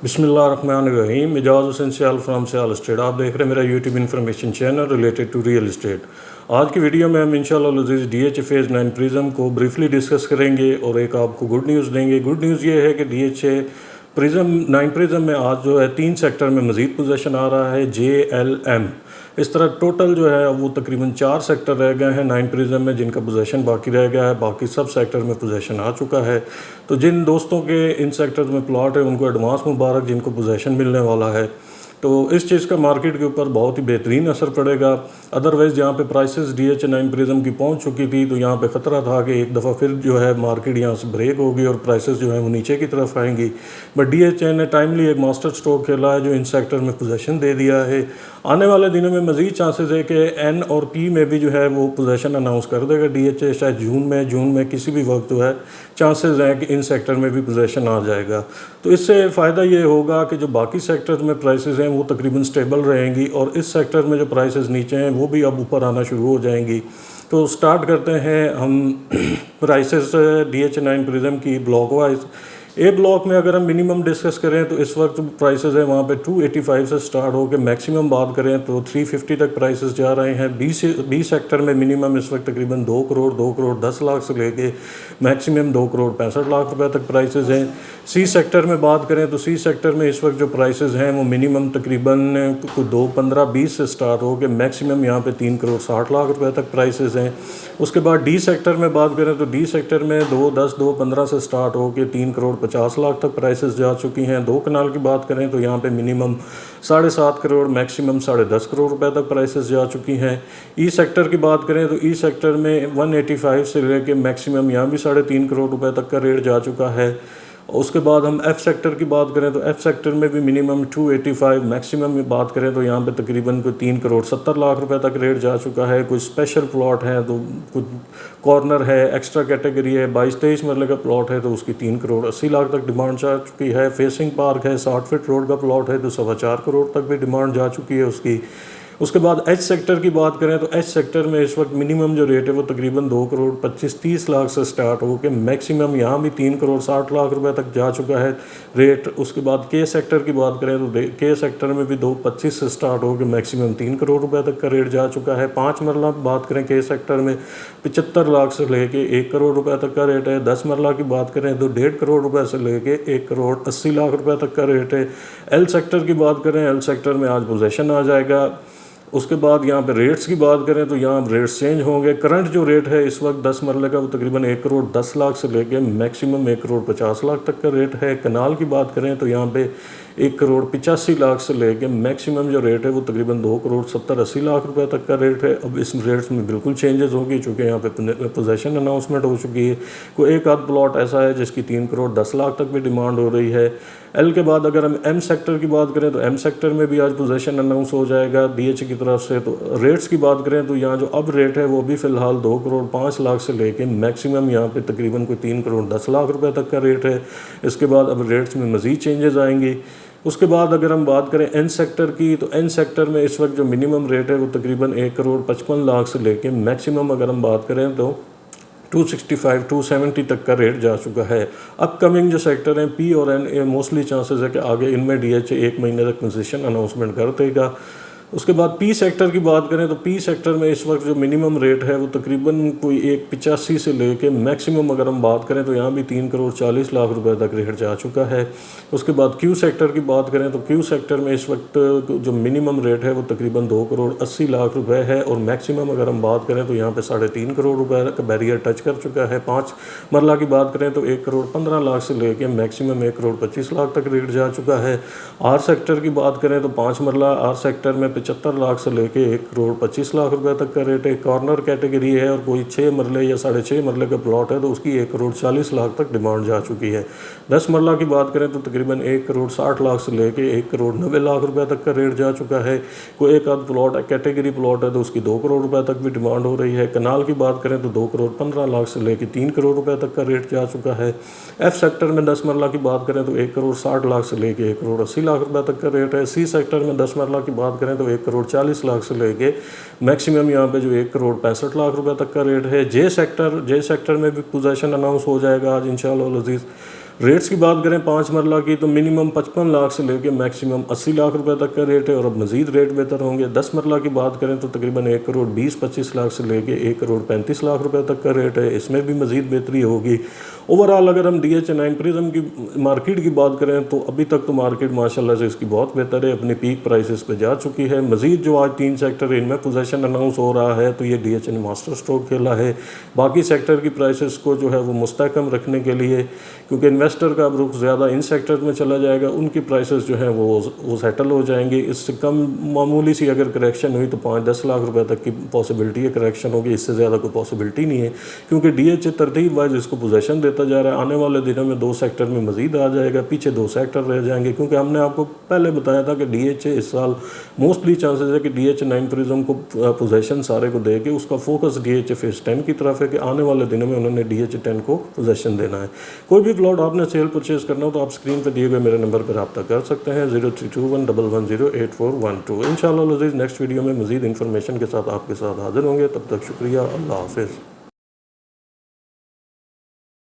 बिस्मिल्लाहिर्रहमानिर्रहीम। Mizaj Hussain Sial from Sial state. आप देख रहे हैं मेरा YouTube information channel related to real estate. आज की वीडियो में हम इंशाल्लाह अज़ीज़ DH फेज़ 9 प्रिज्म को ब्रीफली डिस्कस करेंगे और एक आपको गुड न्यूज़ देंगे। गुड न्यूज़ ये है कि DH प्रिज्म 9 प्रिज्म में आज जो है 3 सेक्टर में मज़ीद पोजीशन आ रहा है, JLM। इस तरह टोटल जो है वो तकरीबन 4 सेक्टर रह गए हैं 9 प्रिज्म में जिनका पोजीशन बाकी रह गया है, बाकी सब सेक्टर में पोजीशन आ चुका है। तो जिन दोस्तों के इन सेक्टर्स में प्लॉट है उनको एडवांस मुबारक, जिनको पोजीशन मिलने वाला है। तो इस चीज़ का मार्केट के ऊपर बहुत ही बेहतरीन असर पड़ेगा। अदरवाइज़ जहाँ पे प्राइसेस DH 9 प्रिज्म की पहुँच चुकी थी तो यहाँ पे ख़तरा था कि एक दफ़ा फिर जो है मार्केट यहाँ से ब्रेक होगी और प्राइसेस जो है वो नीचे की तरफ आएंगी। बट DH ने टाइमली एक मास्टर स्ट्रोक खेला है जो इन सेक्टर में पोजीशन दे दिया है। आने वाले दिनों में मज़ीद चांसेस है कि N और P में भी जो है वो पोजीशन अनाउंस कर देगा DH, शायद जून में किसी भी वक्त जो है चांसेस हैं कि इन सेक्टर में भी पोजीशन आ जाएगा। तो इससे फ़ायदा ये होगा कि जो बाकी सेक्टर्स में प्राइसेस हैं वो तकरीबन स्टेबल रहेंगी और इस सेक्टर में जो प्राइसेस नीचे हैं वो भी अब ऊपर आना शुरू हो जाएंगी। तो स्टार्ट करते हैं हम प्राइसेस DH 9 प्रिज्म की ब्लॉक वाइज। ए ब्लॉक में अगर हम मिनिमम डिस्कस करें तो इस वक्त प्राइसेस है वहाँ पे 285 से स्टार्ट होकर मैक्सिमम बात करें तो 350 तक प्राइसेस जा रहे हैं। बी सेक्टर में मिनिमम इस वक्त तकरीबन 2 करोड़ 10 लाख से लेके मैक्सिमम 2 करोड़ 65 लाख रुपए तक प्राइसेस हैं। सी सेक्टर में बात करें तो सी सेक्टर में इस वक्त जो प्राइसेस हैं वो मिनिमम तकरीबन 2.15-20 से स्टार्ट होकर मैक्सिमम यहाँ पे 3 करोड़ 60 लाख रुपए तक प्राइसेस हैं। उसके बाद डी सेक्टर में बात करें तो डी सेक्टर में 2.10 2.15 से स्टार्ट होकर 3 करोड़ 50 लाख तक प्राइसेस जा चुकी हैं। 2 कनाल की बात करें तो यहाँ पे मिनिमम 7.5 करोड़ मैक्सिमम 10.5 करोड़ रुपए तक प्राइसेस जा चुकी हैं। ई सेक्टर की बात करें तो ई सेक्टर में 185 से लेके मैक्सिमम यहाँ भी 3.5 करोड़ रुपए तक का रेट जा चुका है। उसके बाद हम एफ़ सेक्टर की बात करें तो एफ़ सेक्टर में भी मिनिमम 285, मैक्सिमम में बात करें तो यहाँ पे तकरीबन कोई 3 करोड़ 70 लाख रुपए तक रेट जा चुका है। कुछ स्पेशल प्लॉट हैं तो कुछ कॉर्नर है, एक्स्ट्रा कैटेगरी है, 22-23 मरले का प्लॉट है तो उसकी 3 करोड़ 80 लाख तक डिमांड जा चुकी है। फेसिंग पार्क है, 60 फीट रोड का प्लॉट है तो 4.25 करोड़ तक भी डिमांड जा चुकी है उसकी। उसके बाद एच सेक्टर की बात करें तो एच सेक्टर में इस वक्त मिनिमम जो रेट है वो तकरीबन 2 करोड़ 25-30 लाख से स्टार्ट होकर मैक्सिमम यहाँ भी 3 करोड़ 60 लाख रुपए तक जा चुका है रेट। उसके बाद के सेक्टर की बात करें तो के सेक्टर में भी 2.25 से स्टार्ट होकर मैक्सिमम 3 करोड़ रुपए तक का रेट जा चुका है। 5 मरला बात करें के सेक्टर में 75 लाख से लेके 1 करोड़ रुपए तक का रेट है। 10 मरला की बात करें तो 1.5 करोड़ रुपए से लेके 1 करोड़ 80 लाख रुपए तक का रेट है। एल सेक्टर की बात करें, एल सेक्टर में आज पोजीशन आ जाएगा। उसके बाद यहाँ पे रेट्स की बात करें तो यहाँ रेट्स चेंज होंगे। करंट जो रेट है इस वक्त 10 मरले का वो तकरीबन 1 करोड़ 10 लाख से लेके मैक्सिमम 1 करोड़ 50 लाख तक का रेट है। कनाल की बात करें तो यहाँ पे 1 करोड़ 85 लाख से लेके मैक्सिमम जो रेट है वो तकरीबन 2 करोड़ 70-80 लाख रुपए तक का रेट है। अब इस रेट्स में बिल्कुल चेंजेस होगी चूँकि यहाँ पे पोजीशन अनाउंसमेंट हो चुकी है। कोई एक आध प्लॉट ऐसा है जिसकी 3 करोड़ 10 लाख तक भी डिमांड हो रही है। एल के बाद अगर हम एम सेक्टर की बात करें तो एम सेक्टर में भी आज पोजीशन अनाउंस हो जाएगा DH की तरफ से। तो रेट्स की बात करें तो यहाँ जो अब रेट है वो भी फ़िलहाल 2 करोड़ 5 लाख से लेके मैक्सिमम यहाँ पे तकरीबन कोई 3 करोड़ 10 लाख रुपए तक का रेट है। इसके बाद अब रेट्स में मज़ीद चेंजेस आएंगी। उसके बाद अगर हम बात करें एन सेक्टर की तो एन सेक्टर में इस वक्त जो मिनिमम रेट है वो तकरीबन 1 करोड़ 55 लाख से लेके मैक्सिमम अगर हम बात करें तो 265-270 तक का रेट जा चुका है। अपकमिंग जो सेक्टर हैं पी और एन, मोस्टली चांसेस है कि आगे इनमें DH 1 महीने तक पोजीशन अनाउंसमेंट कर देगा। उसके बाद पी सेक्टर की बात करें तो पी सेक्टर में इस वक्त जो मिनिमम रेट है वो तकरीबन कोई 1.85 से लेके मैक्सिमम अगर हम बात करें तो यहाँ भी 3 करोड़ 40 लाख रुपए तक रेट जा चुका है। उसके बाद क्यू सेक्टर की बात करें तो क्यू सेक्टर में इस वक्त जो मिनिमम रेट है वो तकरीबन 2 करोड़ 80 लाख रुपए है और मैक्सिमम अगर हम बात करें तो यहाँ पे 3.5 करोड़ रुपए का बैरियर टच कर चुका है। 5 मरला की बात करें तो 1 करोड़ 15 लाख से लेके मैक्सिमम 1 करोड़ 25 लाख तक रेट जा चुका है। आर सेक्टर की बात करें तो 5 मरला आर सेक्टर में 75 लाख से लेके 1 करोड़ 25 लाख रुपए तक का रेट है। कॉर्नर कैटेगरी है और कोई 6 मरले या 6.5 मरले का प्लॉट है तो उसकी 1 करोड़ 40 लाख तक डिमांड जा चुकी है। 10 मरला की बात करें तो तकरीबन 1 करोड़ 60 लाख से लेके 1 करोड़ 90 लाख रुपए तक का रेट जा चुका है। कोई एक आध प्लॉट कैटेगरी प्लॉट है तो उसकी 2 करोड़ रुपए तक भी डिमांड हो रही है। कनाल की बात करें तो 2 करोड़ 15 लाख से लेके 3 करोड़ रुपए तक का रेट जा चुका है। एफ सेक्टर में 10 मरला की बात करें तो 1 करोड़ 60 लाख से लेके 1 करोड़ 80 लाख रुपए तक का रेट है। सी सेक्टर में 10 मरला की बात करें तो 1 करोड़ 40 लाख से लेके मैक्सिमम यहाँ पे जो 1 करोड़ 65 लाख रुपए तक का रेट है। जे सेक्टर में भी पोजीशन अनाउंस हो जाएगा आज इंशाअल्लाह अज़ीज़। रेट्स की बात करें 5 मरला की तो मिनिमम 55 लाख से लेकर मैक्सिमम 80 लाख रुपए तक का रेट है और अब मज़ीद रेट बेहतर होंगे। 10 मरला की बात करें तो तकरीबन 1 करोड़ 20-25 लाख से लेकर 1 करोड़ 35 लाख रुपए तक का रेट है, इसमें भी मज़ीद बेहतरी होगी। ओवरऑल अगर हम DH9 प्रिज्म की मार्केट की बात करें तो अभी तक तो मार्केट माशाल्लाह से इसकी बहुत बेहतर है, अपनी पीक प्राइसेस पे जा चुकी है। मज़ीद जो आज 3 सेक्टर है इनमें पोजीशन अनाउंस हो रहा है तो ये DH मास्टर स्ट्रोक खेला है। बाकी सेक्टर की प्राइसेस को जो है वो मुस्तहकम रखने के लिए, क्योंकि इन्वेस्टर का अब रुख ज़्यादा इन सेक्टर में चला जाएगा, उनकी प्राइसेस जो हैं वो सेटल हो जाएंगे। इससे कम मामूली सी अगर करेक्शन हुई तो 5-10 लाख रुपए तक की पॉसिबिलिटी है करेक्शन होगी, इससे ज़्यादा कोई पॉसिबिलिटी नहीं है, क्योंकि DH तरतीब वाइज इसको पोजीशन देता जा रहा है। आने वाले दिनों में 2 सेक्टर में मज़ीद आ जाएगा, पीछे 2 सेक्टर रह जाएंगे, क्योंकि हमने आपको पहले बताया था कि DH इस साल मोस्टली चांसेस है कि DH9 प्रिज्म को पोजीशन सारे को दे के उसका फोकस DH फेज 10 की तरफ है कि आने वाले दिनों में उन्होंने DH10 को पोजीशन देना है। कोई भी प्लॉट आपने सेल परचेज करना हो तो आप स्क्रीन पर दिए गए मेरे नंबर पर रब्ता कर सकते हैं 0321110812। इंशाअल्लाह अज़ीज़ नेक्स्ट वीडियो में मज़ीद इन्फॉर्मेशन के साथ आपके साथ हाजिर होंगे। तब तक शुक्रिया, अल्लाह हाफ़िज़।